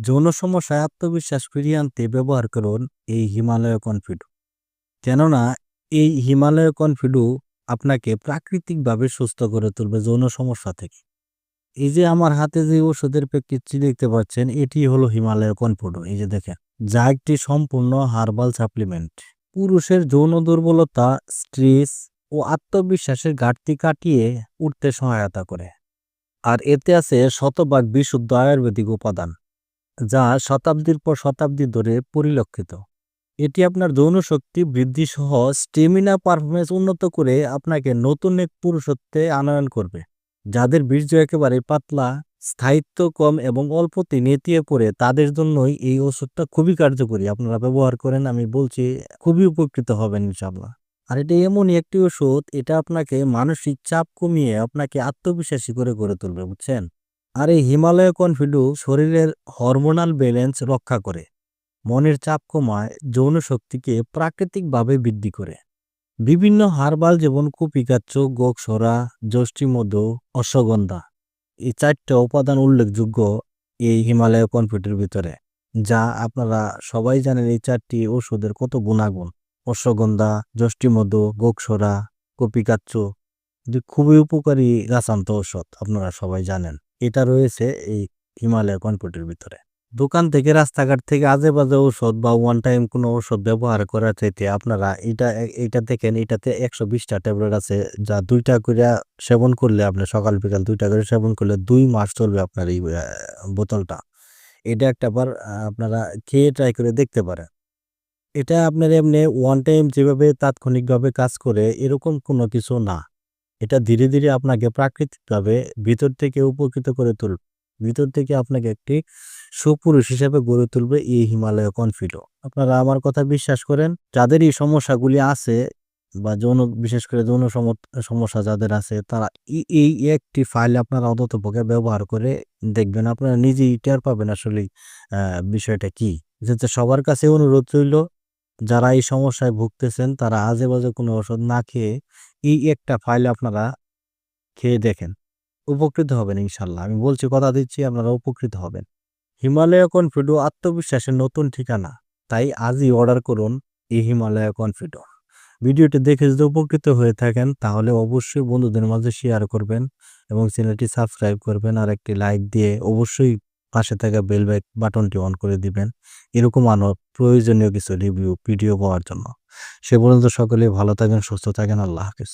যৌন সমস্যায় আত্মবিশ্বাস ফিরিয়ে আনতে ব্যবহার করুন এই হিমালয় কনফিডো। কেননা এই হিমালয় কনফিডো আপনাকে প্রাকৃতিকভাবে সুস্থ করে তুলবে যৌন সমস্যা থেকে। এই যে আমার হাতে যে ওষুধের প্যাকেটটি দেখতে পাচ্ছেন, এটি হলো হিমালয় কনফিডো। এই যে দেখেন, যা একটি সম্পূর্ণ হার্বাল সাপ্লিমেন্ট। পুরুষের যৌন দুর্বলতা, স্ট্রেস ও আত্মবিশ্বাসের ঘাটতি কাটিয়ে উঠতে সহায়তা করে। আর এতে আছে শতভাগ বিশুদ্ধ আয়ুর্বেদিক উপাদান, যা শতাব্দীর পর শতাব্দী ধরে পরিলক্ষিত। এটি আপনার যৌন শক্তি বৃদ্ধি সহ স্টেমিনা পারফরমেন্স উন্নত করে আপনাকে নতুন এক পুরুষত্বে আনয়ন করবে। যাদের বীর্য একেবারে পাতলা, স্থায়িত্ব কম এবং অল্পতে নেতিয়ে পড়ে, তাদের জন্যই এই ওষুধটা খুবই কার্যকরী। আপনারা ব্যবহার করেন, আমি বলছি খুবই উপকৃত হবেন ইনশাআল্লাহ। আর এটা এমনই একটি ওষুধ, এটা আপনাকে মানসিক চাপ কমিয়ে আপনাকে আত্মবিশ্বাসী করে গড়ে তুলবে, বুঝছেন। আর এই হিমালয় কনফিডো শরীরের হরমোনাল ব্যালেন্স রক্ষা করে, মনের চাপ কমায়, যৌন শক্তিকে প্রাকৃতিকভাবে বৃদ্ধি করে। বিভিন্ন হার্বাল যেমন কুপিকাচ্চ, গোকসরা, যষ্টিমধু, অশ্বগন্ধা, এই ৪টা উপাদান উল্লেখযোগ্য এই হিমালয় কনফিডোর ভিতরে। যা আপনারা সবাই জানেন, এই ৪টি ওষুধের কত গুণাগুণ। অশ্বগন্ধা, যষ্টিমধু, গোকসরা, কুপিকাচ্চ খুবই উপকারী গাছান্ত ঔষধ, আপনারা সবাই জানেন। এটা রয়েছে এই হিমালয় কনফিডোর ভিতরে। দোকান থেকে, রাস্তাঘাট থেকে আজে বাজে ঔষধ বা ওয়ান টাইম কোনো ঔষধ ব্যবহার করার চাইতে আপনারা এইটা দেখেন, এটাতে ১২০টা ট্যাবলেট আছে, যা ২টা করে সেবন করলে, আপনি সকাল বিকাল ২টা করে সেবন করলে ২ মাস চলবে আপনার এই বোতলটা। এটা একটাবার আপনারা খেয়ে ট্রাই করে দেখতে পারেন। এটা আপনার এমনি ওয়ান টাইম যেভাবে তাৎক্ষণিকভাবে কাজ করে এরকম কোনো কিছু না। এটা ধীরে ধীরে আপনাকে প্রাকৃতিকভাবে ভিতর থেকে উপকৃত করে তুলবে। ভিতর থেকে আপনাকে একটি সুপুরুষ হিসেবে গড়ে তুলবে এই হিমালয় কনফিডো। আপনারা আমার কথা বিশ্বাস করেন, যাদের এই সমস্যাগুলি আছে বা বিশেষ করে যৌন সমস্যা যাদের আছে, তারা এই একটি ফাইল আপনারা অন্ততপক্ষে ব্যবহার করে দেখবেন, আপনারা নিজেই টের পাবেন আসলে বিষয়টা কি। যাতে সবার কাছে অনুরোধ রইল, যারা এই সমস্যায় ভুগতেছেন তারা আজে বাজে কোনো ওষুধ না খেয়ে এই একটা ফাইল আপনারা খেয়ে দেখেন, উপকৃত হবেন ইনশাল্লাহ। আমি বলছি, কথা দিচ্ছি, আপনারা উপকৃত হবেন। হিমালয় কনফিডো আত্মবিশ্বাসের নতুন ঠিকানা। তাই আজই অর্ডার করুন এই হিমালয় কনফিডো। ভিডিওটি দেখে যদি উপকৃত হয়ে থাকেন তাহলে অবশ্যই বন্ধুদের মাঝে শেয়ার করবেন এবং চ্যানেলটি সাবস্ক্রাইব করবেন, আর একটি লাইক দিয়ে অবশ্যই পাশে থাকা বেল বাটনটি অন করে দিবেন, এরকম আরো প্রয়োজনীয় কিছু রিভিউ ভিডিও পাওয়ার জন্য। সে পর্যন্ত সকলে ভালো থাকেন, সুস্থ থাকেন। আল্লাহ হাফেজ।